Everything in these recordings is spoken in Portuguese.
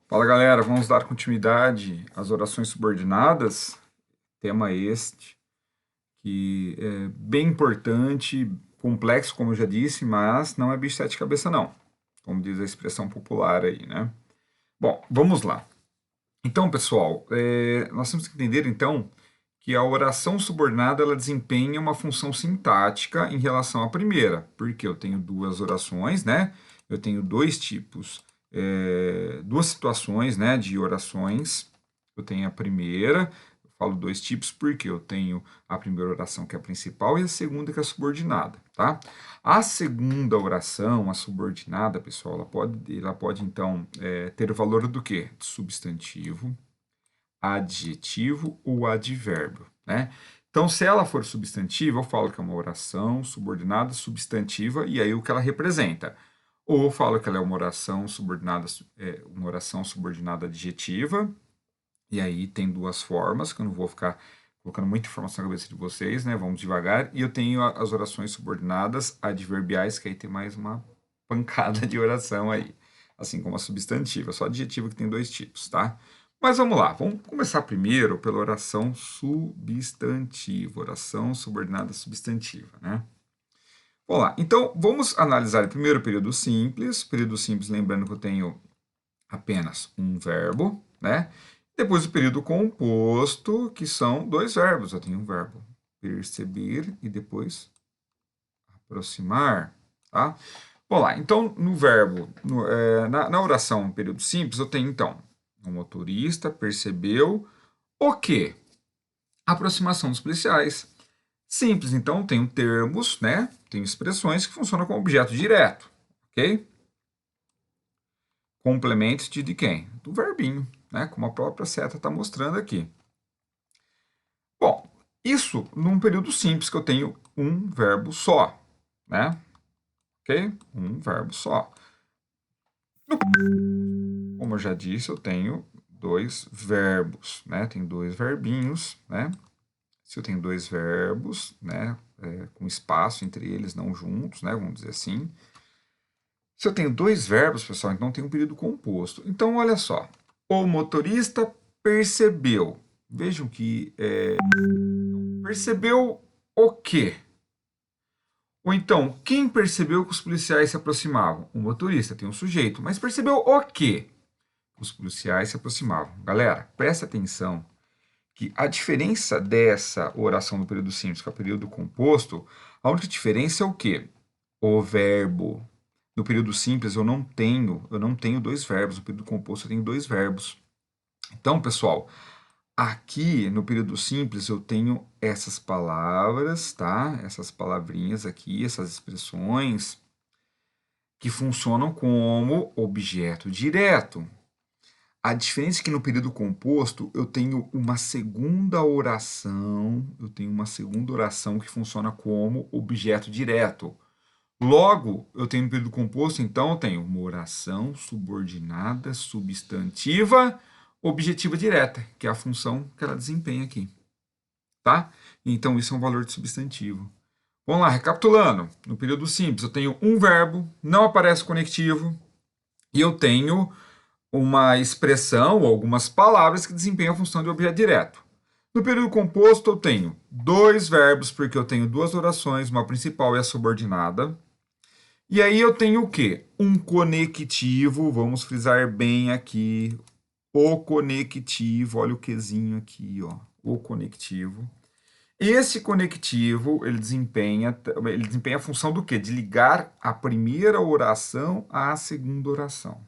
Fala galera, vamos dar continuidade às orações subordinadas, tema este que é bem importante, complexo como eu já disse, mas não é bicho de sete cabeças não, como diz a expressão popular aí, né? Bom, vamos lá. Então pessoal, nós temos que entender então que a oração subordinada ela desempenha uma função sintática em relação à primeira, porque eu tenho duas orações, né? Eu tenho dois tipos, duas situações, né, de orações. Eu tenho a primeira, eu falo dois tipos porque eu tenho a primeira oração que é a principal e a segunda que é a subordinada, tá? A segunda oração, a subordinada, pessoal, ela pode então ter o valor do quê? De substantivo, adjetivo ou advérbio, né? Então, se ela for substantiva, eu falo que é uma oração subordinada substantiva e aí o que ela representa. Ou eu falo que ela é uma oração subordinada adjetiva, e aí tem duas formas, que eu não vou ficar colocando muita informação na cabeça de vocês, né? Vamos devagar. E eu tenho as orações subordinadas adverbiais, que aí tem mais uma pancada de oração aí. Assim como a substantiva, só adjetivo que tem dois tipos, tá? Mas vamos lá, vamos começar primeiro pela oração substantiva, oração subordinada substantiva, né? Vamos lá, então vamos analisar primeiro o período simples. Período simples, lembrando que eu tenho apenas um verbo, né? Depois o período composto, que são dois verbos. Eu tenho um verbo perceber e depois aproximar, tá? Vamos lá, então no verbo, na oração período simples, eu tenho então o motorista percebeu o quê? Aproximação dos policiais. Simples, então tenho termos, né? Tenho expressões que funcionam como objeto direto, ok? Complementos de quem? Do verbinho, né? Como a própria seta está mostrando aqui. Bom, isso num período simples que eu tenho um verbo só, né? Ok? Um verbo só. Como eu já disse, eu tenho dois verbos, né? Tem dois verbinhos, né? Se eu tenho dois verbos, né? Com espaço entre eles, não juntos, né? Vamos dizer assim. Se eu tenho dois verbos, pessoal, então tem um período composto. Então, olha só. O motorista percebeu. Vejam que percebeu o quê? Ou então, quem percebeu que os policiais se aproximavam? O motorista tem um sujeito, mas percebeu o quê? Os policiais se aproximavam. Galera, presta atenção que a diferença dessa oração do período simples com o período composto, a única diferença é o quê? O verbo. No período simples eu não tenho dois verbos, no período composto eu tenho dois verbos. Então, pessoal, aqui no período simples eu tenho essas palavras, tá? Essas palavrinhas aqui, essas expressões que funcionam como objeto direto. A diferença é que no período composto eu tenho uma segunda oração, que funciona como objeto direto. Logo, eu tenho no período composto, então eu tenho uma oração subordinada, substantiva, objetiva direta, que é a função que ela desempenha aqui, tá? Então isso é um valor de substantivo. Vamos lá, recapitulando. No período simples eu tenho um verbo, não aparece conectivo, e eu tenho uma expressão ou algumas palavras que desempenham a função de objeto direto. No período composto, eu tenho dois verbos, porque eu tenho duas orações, uma principal e a subordinada. E aí eu tenho o quê? Um conectivo, vamos frisar bem aqui, o conectivo, olha o quezinho aqui, ó, o conectivo. Esse conectivo, ele desempenha a função do quê? De ligar a primeira oração à segunda oração.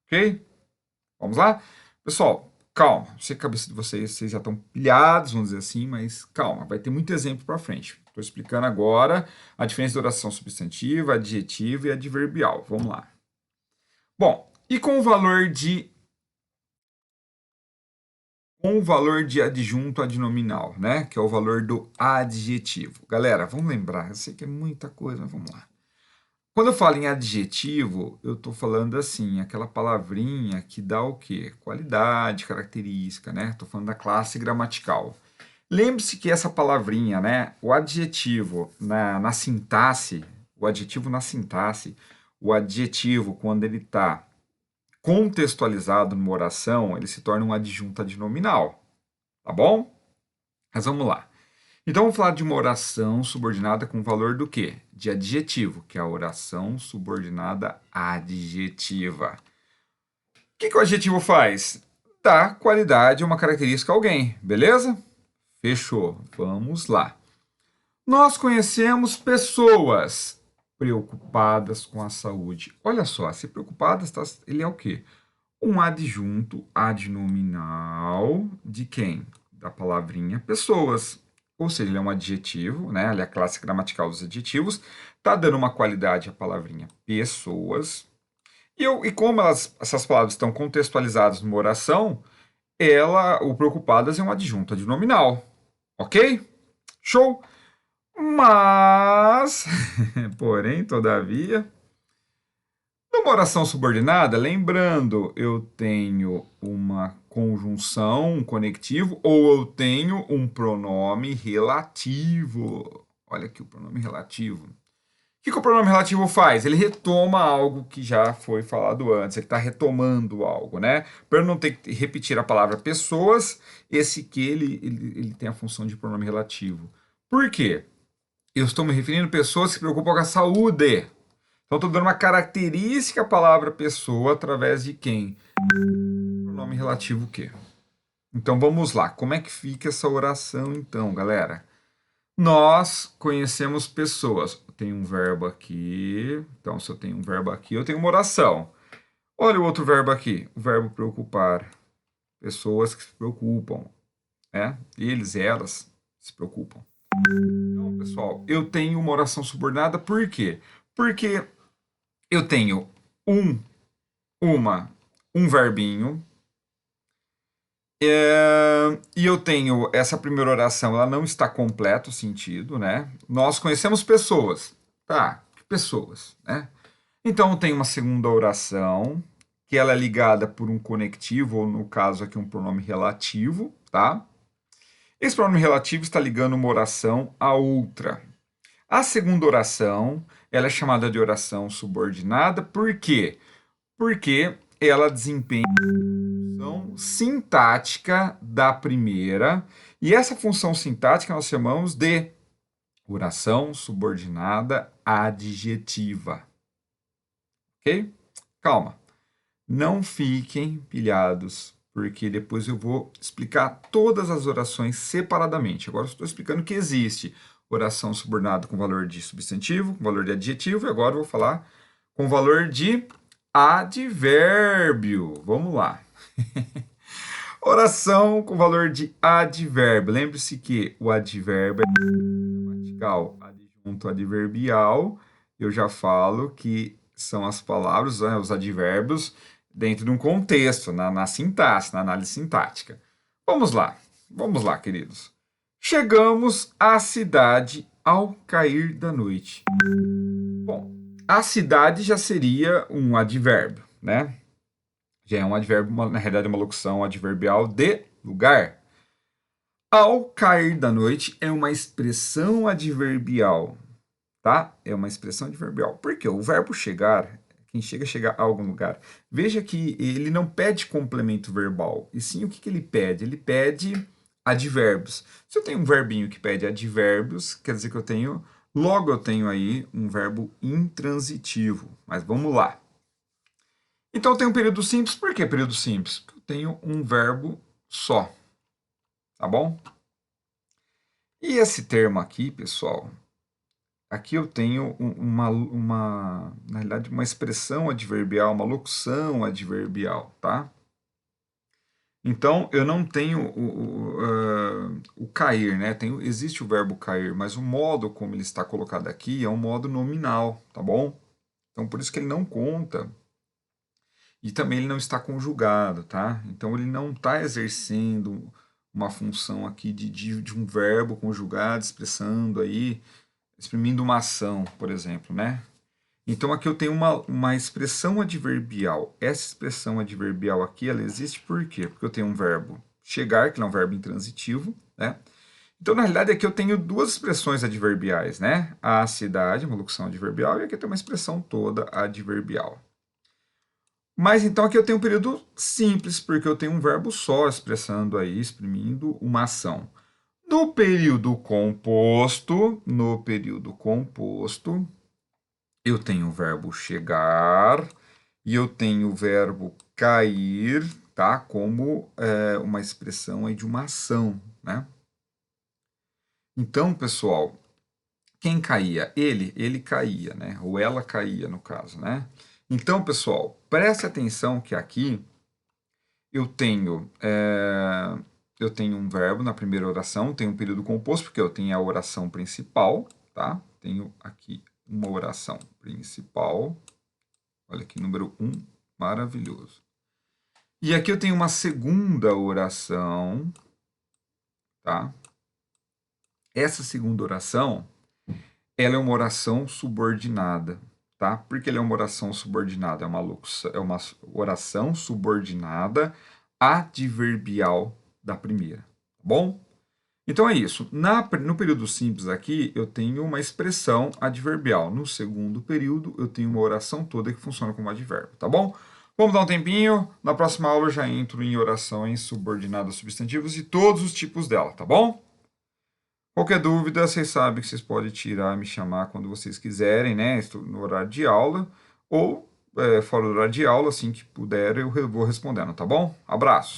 Ok? Vamos lá? Pessoal, calma. Sei que a cabeça de vocês já estão pilhados, vamos dizer assim, mas calma, vai ter muito exemplo para frente. Estou explicando agora a diferença de oração substantiva, adjetiva e adverbial. Vamos lá. Bom, e com o valor de adjunto adnominal, né? Que é o valor do adjetivo. Galera, vamos lembrar, eu sei que é muita coisa, mas vamos lá. Quando eu falo em adjetivo, eu estou falando assim, aquela palavrinha que dá o quê? Qualidade, característica, né? Estou falando da classe gramatical. Lembre-se que essa palavrinha, né? O adjetivo na sintaxe, o adjetivo quando ele está contextualizado numa oração, ele se torna um adjunto adnominal, tá bom? Mas vamos lá. Então, vamos falar de uma oração subordinada com valor do quê? De adjetivo, que é a oração subordinada adjetiva. O que o adjetivo faz? Dá qualidade a uma característica a alguém, beleza? Fechou. Vamos lá. Nós conhecemos pessoas preocupadas com a saúde. Olha só, se preocupadas, ele é o quê? Um adjunto adnominal de quem? Da palavrinha pessoas. Ou seja, ele é um adjetivo, né? Ele é a classe gramatical dos adjetivos. Está dando uma qualidade à palavrinha pessoas. E como essas palavras estão contextualizadas numa oração, o preocupadas é um adjunto adnominal. Ok? Show! Mas, porém, todavia, numa oração subordinada, lembrando, eu tenho uma conjunção, um conectivo, ou eu tenho um pronome relativo. Olha aqui o pronome relativo. O que o pronome relativo faz? Ele retoma algo que já foi falado antes, ele está retomando algo, né? Para não ter que repetir a palavra pessoas, esse que ele tem a função de pronome relativo. Por quê? Eu estou me referindo a pessoas que se preocupam com a saúde. Então, estou dando uma característica à palavra pessoa através de quem? Pronome relativo o quê? Então, vamos lá. Como é que fica essa oração, então, galera? Nós conhecemos pessoas. Tem um verbo aqui. Então, se eu tenho um verbo aqui, eu tenho uma oração. Olha o outro verbo aqui. O verbo preocupar. Pessoas que se preocupam. Né? Eles, elas se preocupam. Então, pessoal, eu tenho uma oração subordinada. Por quê? Porque eu tenho um verbinho, e eu tenho essa primeira oração, ela não está completo o sentido, né? Nós conhecemos pessoas, tá? Pessoas, né? Então eu tenho uma segunda oração, que ela é ligada por um conectivo, ou no caso aqui um pronome relativo, tá? Esse pronome relativo está ligando uma oração a outra. A segunda oração, ela é chamada de oração subordinada, por quê? Porque ela desempenha a função sintática da primeira, e essa função sintática nós chamamos de oração subordinada adjetiva. Ok? Calma. Não fiquem pilhados, porque depois eu vou explicar todas as orações separadamente. Agora eu estou explicando que existe oração subordinada com valor de substantivo, com valor de adjetivo, e agora eu vou falar com valor de advérbio. Vamos lá. Oração com valor de advérbio. Lembre-se que o advérbio é gramatical, adjunto adverbial. Eu já falo que são as palavras, né, os advérbios, dentro de um contexto, na sintaxe, na análise sintática. Vamos lá, queridos. Chegamos à cidade ao cair da noite. Bom, a cidade já seria um advérbio, né? Já é um advérbio, na realidade, uma locução adverbial de lugar. Ao cair da noite é uma expressão adverbial, tá? É uma expressão adverbial. Por quê? O verbo chegar, quem chega a algum lugar. Veja que ele não pede complemento verbal, e sim o que ele pede? Ele pede advérbios. Se eu tenho um verbinho que pede advérbios, quer dizer que logo eu tenho aí um verbo intransitivo. Mas vamos lá. Então eu tenho um período simples. Por que período simples? Porque eu tenho um verbo só. Tá bom? E esse termo aqui, pessoal, aqui eu tenho na realidade, uma expressão adverbial, uma locução adverbial, tá? Então, eu não tenho o cair, né? Existe o verbo cair, mas o modo como ele está colocado aqui é um modo nominal, tá bom? Então, por isso que ele não conta. E também ele não está conjugado, tá? Então, ele não está exercendo uma função aqui de um verbo conjugado, exprimindo uma ação, por exemplo, né? Então, aqui eu tenho uma expressão adverbial. Essa expressão adverbial aqui, ela existe por quê? Porque eu tenho um verbo chegar, que é um verbo intransitivo, né? Então, na realidade, aqui eu tenho duas expressões adverbiais, né? A cidade, uma locução adverbial, e aqui tem uma expressão toda adverbial. Mas então aqui eu tenho um período simples, porque eu tenho um verbo só expressando aí, exprimindo uma ação. No período composto, eu tenho o verbo chegar e eu tenho o verbo cair, tá? Como uma expressão aí de uma ação, né? Então, pessoal, quem caía? Ele caía, né? Ou ela caía, no caso, né? Então, pessoal, preste atenção que aqui eu tenho, eu tenho um verbo na primeira oração, tenho um período composto, porque eu tenho a oração principal, tá? Tenho aqui uma oração principal. Olha aqui, número 1, maravilhoso. E aqui eu tenho uma segunda oração, tá? Essa segunda oração, ela é uma oração subordinada, tá? Por que ela é uma oração subordinada? É uma oração subordinada adverbial da primeira, tá bom? Então é isso. No período simples aqui, eu tenho uma expressão adverbial. No segundo período, eu tenho uma oração toda que funciona como advérbio, tá bom? Vamos dar um tempinho. Na próxima aula eu já entro em orações subordinadas substantivos e todos os tipos dela, tá bom? Qualquer dúvida, vocês sabem que vocês podem tirar e me chamar quando vocês quiserem, né? Estou no horário de aula ou fora do horário de aula, assim que puder, eu vou respondendo, tá bom? Abraços!